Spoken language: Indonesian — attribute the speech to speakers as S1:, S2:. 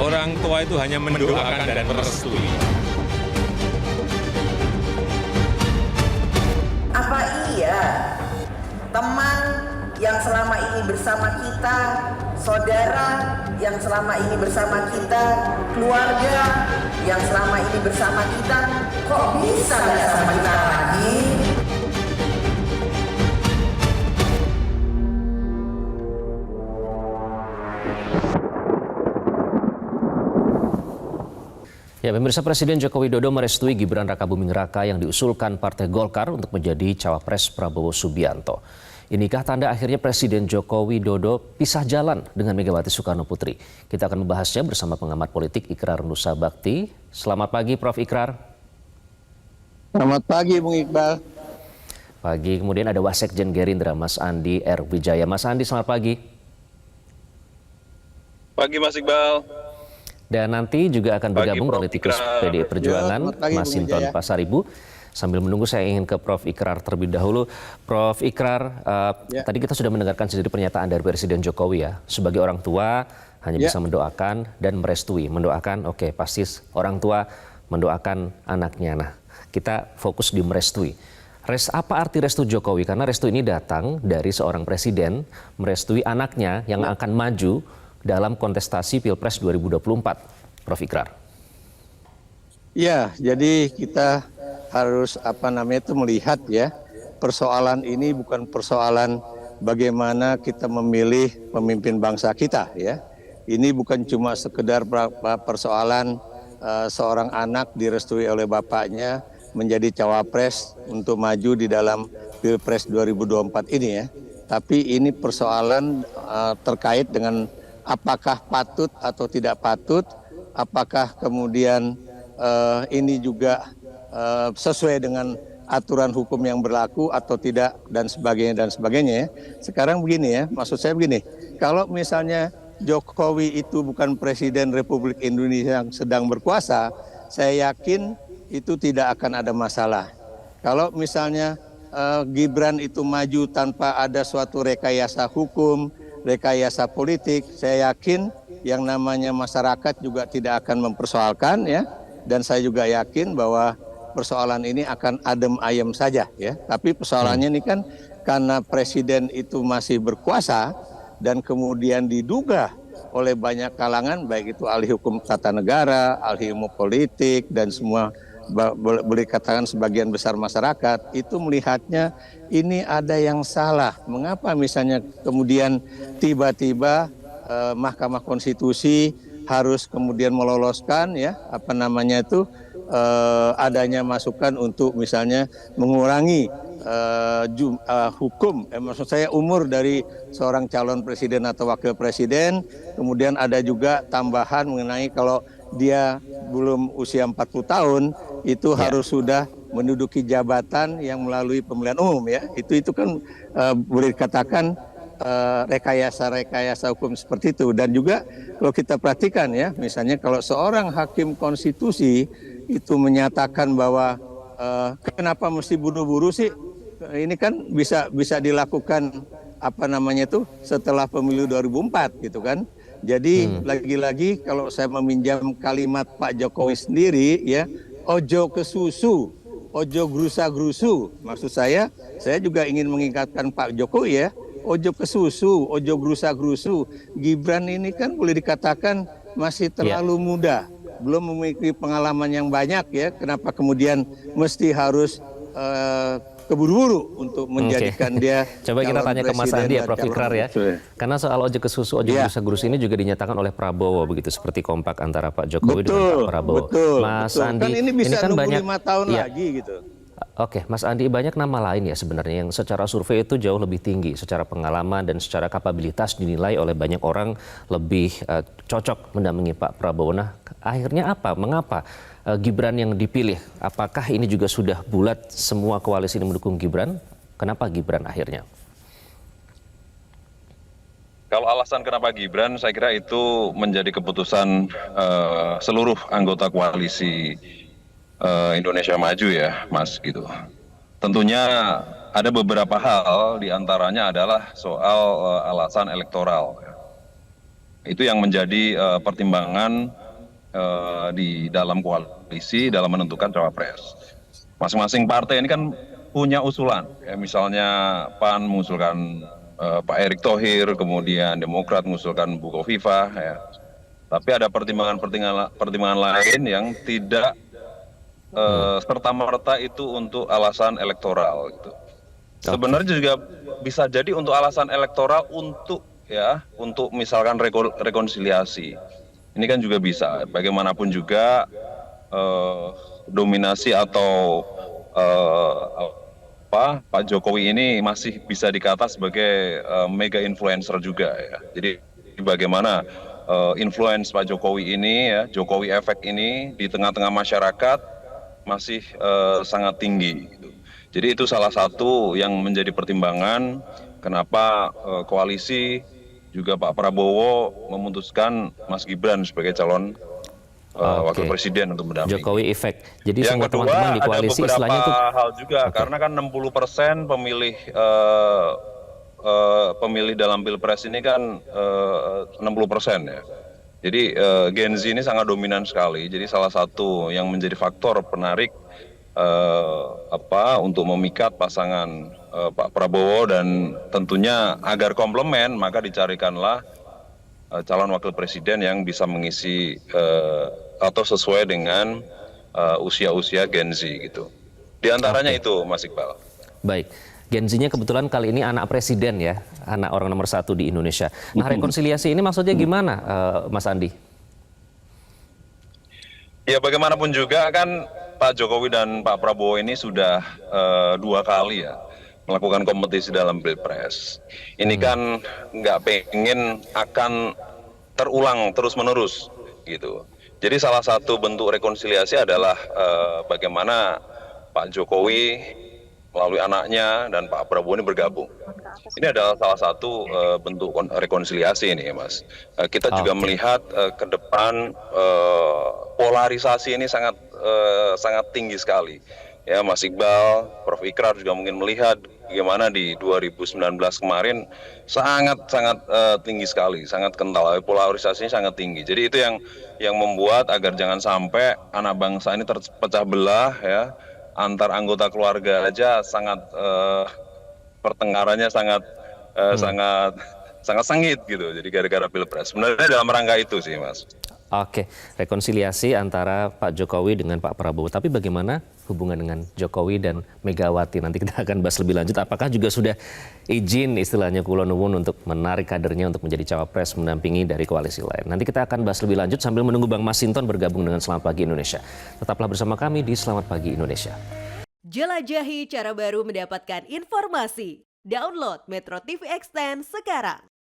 S1: Orang tua itu hanya mendoakan dan merestui.
S2: Apa iya teman yang selama ini bersama kita, saudara yang selama ini bersama kita, keluarga yang selama ini bersama kita, kok bisa nggak sama kita lagi?
S3: Ya, pemirsa, Presiden Joko Widodo merestui Gibran Rakabuming Raka yang diusulkan Partai Golkar untuk menjadi cawapres Prabowo Subianto. Inikah tanda akhirnya Presiden Joko Widodo pisah jalan dengan Megawati Soekarno Putri? Kita akan membahasnya bersama pengamat politik Ikrar Nusa Bakti. Selamat pagi, Prof. Ikrar.
S4: Selamat pagi, Bung Iqbal.
S3: Pagi, kemudian ada Wasekjen Gerindra, Mas Andi R. Wijaya. Mas Andi, selamat pagi.
S5: Pagi, Mas Iqbal.
S3: Dan nanti juga akan bergabung politikus PDI Perjuangan, Mas Hinton Pasaribu. Sambil menunggu saya ingin ke Prof. Ikrar terlebih dahulu. Prof. Ikrar, tadi kita sudah mendengarkan sendiri pernyataan dari Presiden Jokowi ya. Sebagai orang tua hanya bisa mendoakan dan merestui. Mendoakan, oke, pasti orang tua mendoakan anaknya. Nah, kita fokus di merestui. Apa arti restu Jokowi? Karena restu ini datang dari seorang presiden merestui anaknya yang akan maju dalam kontestasi Pilpres 2024, Prof. Ikrar.
S4: Ya, jadi kita harus melihat ya, persoalan ini bukan persoalan bagaimana kita memilih pemimpin bangsa kita ya. Ini bukan cuma sekedar persoalan seorang anak direstui oleh bapaknya menjadi cawapres untuk maju di dalam Pilpres 2024 ini ya. Tapi ini persoalan terkait dengan apakah patut atau tidak patut, apakah kemudian ini juga sesuai dengan aturan hukum yang berlaku atau tidak, dan sebagainya ya. Sekarang begini ya, maksud saya begini, kalau misalnya Jokowi itu bukan Presiden Republik Indonesia yang sedang berkuasa, saya yakin itu tidak akan ada masalah. Kalau misalnya Gibran itu maju tanpa ada suatu rekayasa hukum, rekayasa politik, saya yakin yang namanya masyarakat juga tidak akan mempersoalkan ya, dan saya juga yakin bahwa persoalan ini akan adem ayem saja ya. Tapi persoalannya ini kan karena presiden itu masih berkuasa dan kemudian diduga oleh banyak kalangan, baik itu ahli hukum tata negara, ahli ilmu politik, dan semua boleh katakan sebagian besar masyarakat itu melihatnya ini ada yang salah. Mengapa misalnya kemudian tiba-tiba Mahkamah Konstitusi harus kemudian meloloskan ya adanya masukan untuk misalnya mengurangi hukum, maksud saya umur dari seorang calon presiden atau wakil presiden. Kemudian ada juga tambahan mengenai kalau dia belum usia 40 tahun itu harus sudah menduduki jabatan yang melalui pemilihan umum ya. Itu kan boleh dikatakan rekayasa hukum seperti itu. Dan juga kalau kita perhatikan ya, misalnya kalau seorang hakim konstitusi itu menyatakan bahwa kenapa mesti buru-buru sih, ini kan bisa dilakukan setelah pemilu 2004 gitu kan. Jadi lagi-lagi kalau saya meminjam kalimat Pak Jokowi sendiri ya, ojo ke susu, ojo grusa-grusu. Maksud saya juga ingin mengingatkan Pak Jokowi ya, ojo ke susu, ojo grusa-grusu. Gibran ini kan boleh dikatakan masih terlalu muda, belum memiliki pengalaman yang banyak ya. Kenapa kemudian mesti harus keburu-buru untuk menjadikan dia
S3: Coba kita tanya ke Mas Andi ya, Prof. Ikrar ya. Karena soal ojo ke susu, ojo grusa-grusu ini juga dinyatakan oleh Prabowo begitu, seperti kompak antara Pak Jokowi dengan Pak Prabowo. Mas Andi,
S4: kan ini bisa
S3: kan
S4: nunggu
S3: banyak
S4: 5 tahun lagi gitu.
S3: Oke, Mas Andi, banyak nama lain ya sebenarnya yang secara survei itu jauh lebih tinggi, secara pengalaman dan secara kapabilitas dinilai oleh banyak orang lebih cocok mendampingi Pak Prabowo. Nah, akhirnya apa? Mengapa Gibran yang dipilih? Apakah ini juga sudah bulat semua koalisi ini mendukung Gibran? Kenapa Gibran akhirnya?
S5: Kalau alasan kenapa Gibran, saya kira itu menjadi keputusan seluruh anggota koalisi Indonesia Maju ya, Mas gitu. Tentunya ada beberapa hal, diantaranya adalah soal alasan elektoral. Itu yang menjadi pertimbangan di dalam koalisi dalam menentukan cawapres. Masing-masing partai ini kan punya usulan. Ya, misalnya PAN mengusulkan Pak Erick Thohir, kemudian Demokrat mengusulkan Bu Khofifah. Ya. Tapi ada pertimbangan lain yang tidak serta-merta itu untuk alasan elektoral. Gitu. Sebenarnya juga bisa jadi untuk alasan elektoral untuk misalkan rekonsiliasi. Ini kan juga bisa. Bagaimanapun juga dominasi atau Pak Jokowi ini masih bisa dikata sebagai mega influencer juga ya. Jadi bagaimana influence Pak Jokowi ini ya, Jokowi efek ini di tengah-tengah masyarakat masih sangat tinggi. Gitu. Jadi itu salah satu yang menjadi pertimbangan kenapa koalisi juga Pak Prabowo memutuskan Mas Gibran sebagai calon wakil presiden untuk mendampingi.
S3: Jokowi efek. Jadi
S5: yang
S3: semua
S5: kedua,
S3: teman-teman di koalisi
S5: ada
S3: istilahnya itu
S5: hal juga karena kan 60% pemilih dalam Pilpres ini kan 60% ya. Jadi Gen Z ini sangat dominan sekali. Jadi salah satu yang menjadi faktor penarik untuk memikat pasangan Pak Prabowo dan tentunya agar komplement maka dicarikanlah calon wakil presiden yang bisa mengisi atau sesuai dengan usia-usia Gen Z gitu. Di antaranya itu Mas Iqbal.
S3: baik. Gen Z-nya kebetulan kali ini anak presiden ya, anak orang nomor 1 di Indonesia. Nah, rekonsiliasi ini maksudnya gimana, Mas Andi?
S5: Ya bagaimanapun juga kan Pak Jokowi dan Pak Prabowo ini sudah 2 kali ya melakukan kompetisi dalam Pilpres. Ini kan nggak pengen akan terulang terus-menerus gitu. Jadi salah satu bentuk rekonsiliasi adalah bagaimana Pak Jokowi melalui anaknya dan Pak Prabowo ini bergabung. Ini adalah salah satu bentuk rekonsiliasi ini, Mas. Kita juga melihat ke depan polarisasi ini sangat tinggi sekali. Ya, Mas Iqbal, Prof. Ikrar juga mungkin melihat bagaimana di 2019 kemarin sangat tinggi sekali, sangat kental, polarisasinya sangat tinggi. Jadi itu yang membuat agar jangan sampai anak bangsa ini terpecah belah ya, antar anggota keluarga aja sangat pertengkarannya sangat sengit gitu. Jadi gara-gara Pilpres. Sebenarnya dalam rangka itu sih, Mas.
S3: Oke, rekonsiliasi antara Pak Jokowi dengan Pak Prabowo. Tapi bagaimana hubungan dengan Jokowi dan Megawati? Nanti kita akan bahas lebih lanjut. Apakah juga sudah izin istilahnya Kulon Nuwun untuk menarik kadernya untuk menjadi cawapres mendampingi dari koalisi lain? Nanti kita akan bahas lebih lanjut sambil menunggu Bang Masinton bergabung dengan Selamat Pagi Indonesia. Tetaplah bersama kami di Selamat Pagi Indonesia.
S6: Jelajahi cara baru mendapatkan informasi. Download Metro TV Extend sekarang.